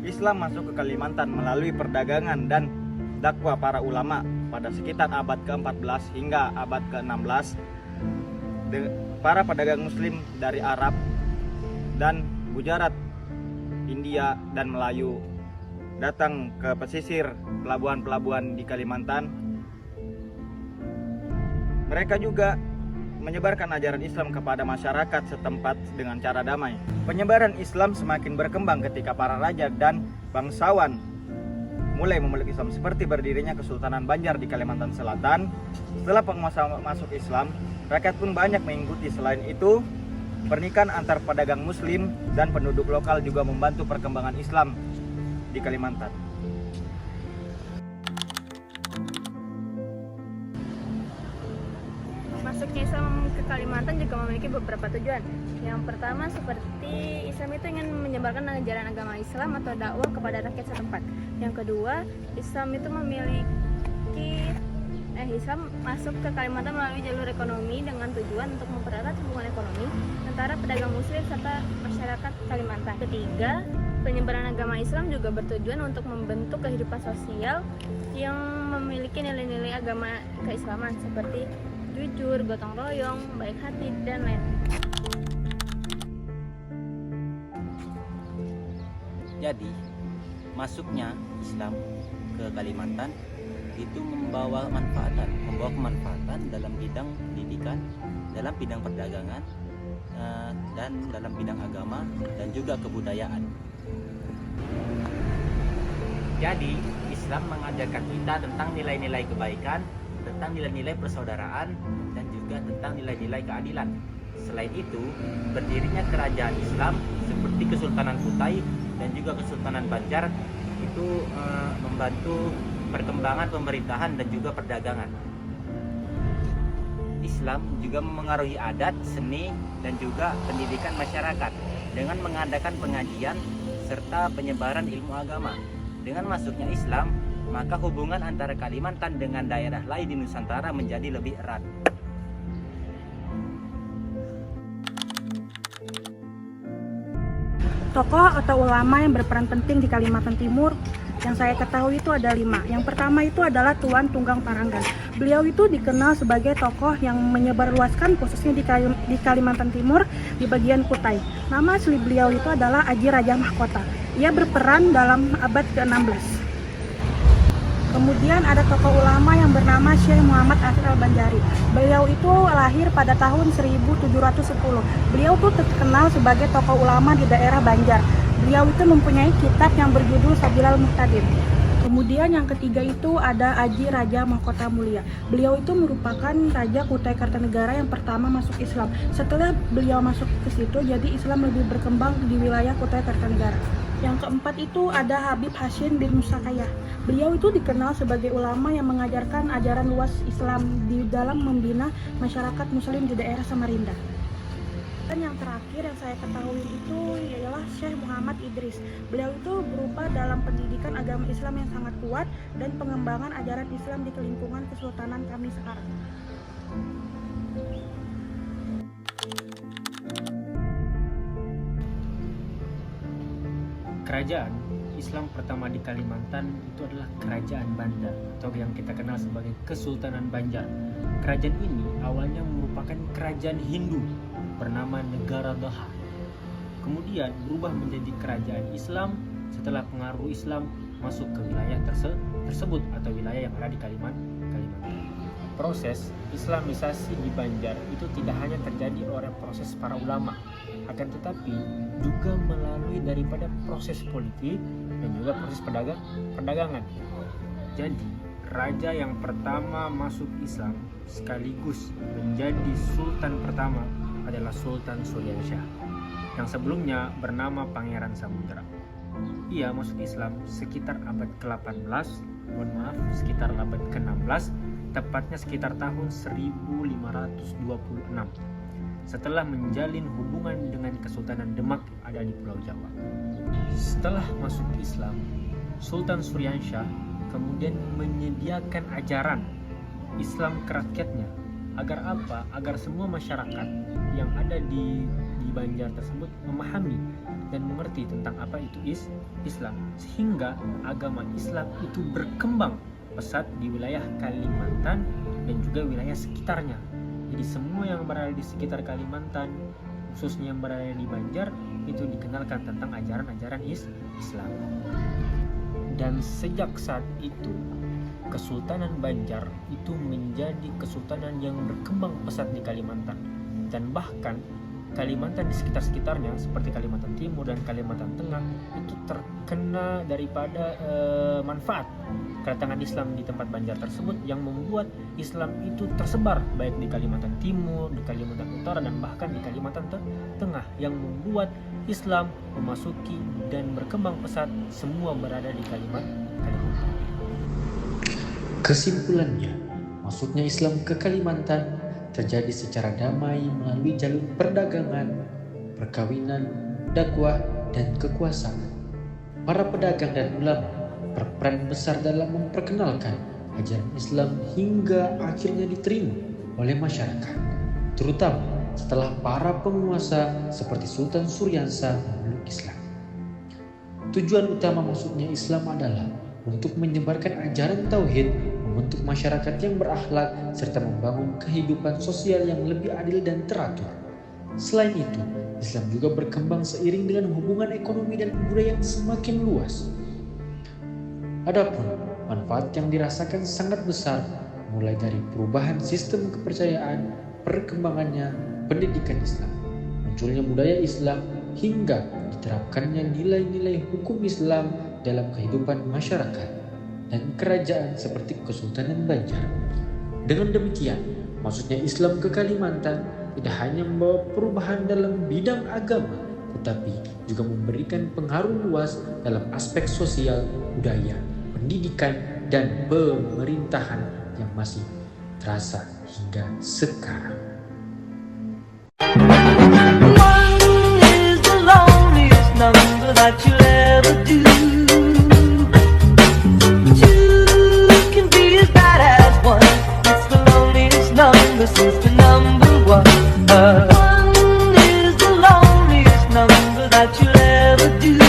Islam masuk ke Kalimantan melalui perdagangan dan dakwah para ulama pada sekitar abad ke-14 hingga abad ke-16. Para pedagang muslim dari Arab dan Gujarat, India dan Melayu datang ke pesisir pelabuhan-pelabuhan di Kalimantan. Mereka juga menyebarkan ajaran Islam kepada masyarakat setempat dengan cara damai. Penyebaran Islam semakin berkembang ketika para raja dan bangsawan mulai memeluk Islam, seperti berdirinya Kesultanan Banjar di Kalimantan Selatan. Setelah penguasa masuk Islam, rakyat pun banyak mengikuti. Selain itu, pernikahan antar pedagang muslim dan penduduk lokal juga membantu perkembangan Islam di Kalimantan. Masuknya Islam ke Kalimantan juga memiliki beberapa tujuan. Yang pertama, seperti Islam itu ingin menyebarkan ajaran agama Islam atau dakwah kepada rakyat setempat. Yang kedua, Islam itu Islam masuk ke Kalimantan melalui jalur ekonomi dengan tujuan untuk mempererat hubungan ekonomi antara pedagang muslim serta masyarakat Kalimantan. Ketiga, penyebaran agama Islam juga bertujuan untuk membentuk kehidupan sosial yang memiliki nilai-nilai agama keislaman seperti jujur, gotong royong, baik hati, dan lain. Jadi, masuknya Islam ke Kalimantan itu membawa kemanfaatan dalam bidang pendidikan, dalam bidang perdagangan, dan dalam bidang agama dan juga kebudayaan. Jadi, Islam mengajarkan kita tentang nilai-nilai kebaikan, tentang nilai-nilai persaudaraan, dan juga tentang nilai-nilai keadilan. Selain itu, berdirinya kerajaan Islam seperti Kesultanan Kutai dan juga Kesultanan Banjar itu membantu perkembangan pemerintahan dan juga perdagangan. Islam juga memengaruhi adat, seni, dan juga pendidikan masyarakat dengan mengadakan pengajian serta penyebaran ilmu agama. Dengan masuknya Islam, maka hubungan antara Kalimantan dengan daerah lain di Nusantara menjadi lebih erat. Tokoh atau ulama yang berperan penting di Kalimantan Timur yang saya ketahui itu ada 5. Yang pertama itu adalah Tuan Tunggang Paranggan. Beliau itu dikenal sebagai tokoh yang menyebarluaskan khususnya di Kalimantan Timur di bagian Kutai. Nama asli beliau itu adalah Aji Raja Mahkota. Ia berperan dalam abad ke-16. Kemudian ada tokoh ulama yang bernama Syekh Muhammad Akhir Al-Banjari. Beliau itu lahir pada tahun 1710. Beliau tuh terkenal sebagai tokoh ulama di daerah Banjar. Beliau itu mempunyai kitab yang berjudul Sabilal Muhtadin. Kemudian yang ketiga itu ada Aji Raja Mahkota Mulia. Beliau itu merupakan Raja Kutai Kartanegara yang pertama masuk Islam. Setelah beliau masuk ke situ, jadi Islam lebih berkembang di wilayah Kutai Kartanegara. Yang keempat itu ada Habib Hashim bin Musakayah. Beliau itu dikenal sebagai ulama yang mengajarkan ajaran luas Islam di dalam membina masyarakat muslim di daerah Samarinda. Dan yang terakhir yang saya ketahui itu ialah Syekh Muhammad Idris. Beliau itu berupa dalam pendidikan agama Islam yang sangat kuat dan pengembangan ajaran Islam di lingkungan Kesultanan kami sekarang. Kerajaan Islam pertama di Kalimantan itu adalah Kerajaan Banda atau yang kita kenal sebagai Kesultanan Banjar. Kerajaan ini awalnya merupakan kerajaan Hindu bernama Negara Daha. Kemudian berubah menjadi kerajaan Islam setelah pengaruh Islam masuk ke wilayah tersebut atau wilayah yang ada di Kalimantan. Proses Islamisasi di Banjar itu tidak hanya terjadi oleh proses para ulama, akan tetapi juga melalui daripada proses politik dan juga proses perdagangan. Jadi, raja yang pertama masuk Islam sekaligus menjadi sultan pertama adalah Sultan Suryansyah, yang sebelumnya bernama Pangeran Samudra. Ia masuk Islam sekitar abad ke-18, sekitar abad ke-16, tepatnya sekitar tahun 1526. Setelah menjalin hubungan dengan Kesultanan Demak yang ada di Pulau Jawa. Setelah masuk Islam, Sultan Suryansyah kemudian menyediakan ajaran Islam ke rakyatnya. Agar apa? Agar semua masyarakat yang ada di Banjar tersebut memahami dan mengerti tentang apa itu Islam, sehingga agama Islam itu berkembang pesat di wilayah Kalimantan dan juga wilayah sekitarnya. Jadi semua yang berada di sekitar Kalimantan, khususnya yang berada di Banjar, itu dikenalkan tentang ajaran-ajaran Islam. Dan sejak saat itu, Kesultanan Banjar itu menjadi kesultanan yang berkembang pesat di Kalimantan. Dan bahkan Kalimantan di sekitar-sekitarnya seperti Kalimantan Timur dan Kalimantan Tengah itu terkena daripada manfaat kedatangan Islam di tempat Banjar tersebut, yang membuat Islam itu tersebar baik di Kalimantan Timur, di Kalimantan Utara, dan bahkan di Kalimantan Tengah, yang membuat Islam memasuki dan berkembang pesat semua berada di Kalimantan. Kesimpulannya, masuknya Islam ke Kalimantan terjadi secara damai melalui jalur perdagangan, perkawinan, dakwah, dan kekuasaan. Para pedagang dan ulama berperan besar dalam memperkenalkan ajaran Islam hingga akhirnya diterima oleh masyarakat, terutama setelah para penguasa seperti Sultan Suryansa memeluk Islam. Tujuan utama masuknya Islam adalah untuk menyebarkan ajaran tauhid, membentuk masyarakat yang berakhlak, serta membangun kehidupan sosial yang lebih adil dan teratur. Selain itu, Islam juga berkembang seiring dengan hubungan ekonomi dan budaya yang semakin luas. Adapun manfaat yang dirasakan sangat besar, mulai dari perubahan sistem kepercayaan, perkembangannya pendidikan Islam, munculnya budaya Islam, hingga diterapkannya nilai-nilai hukum Islam dalam kehidupan masyarakat dan kerajaan seperti Kesultanan Banjar. Dengan demikian, masuknya Islam ke Kalimantan tidak hanya membawa perubahan dalam bidang agama, tetapi juga memberikan pengaruh luas dalam aspek sosial, budaya, pendidikan, dan pemerintahan yang masih terasa hingga sekarang. One is the loneliest number that you'll ever do. This is the number one. One is the loneliest number that you'll ever do.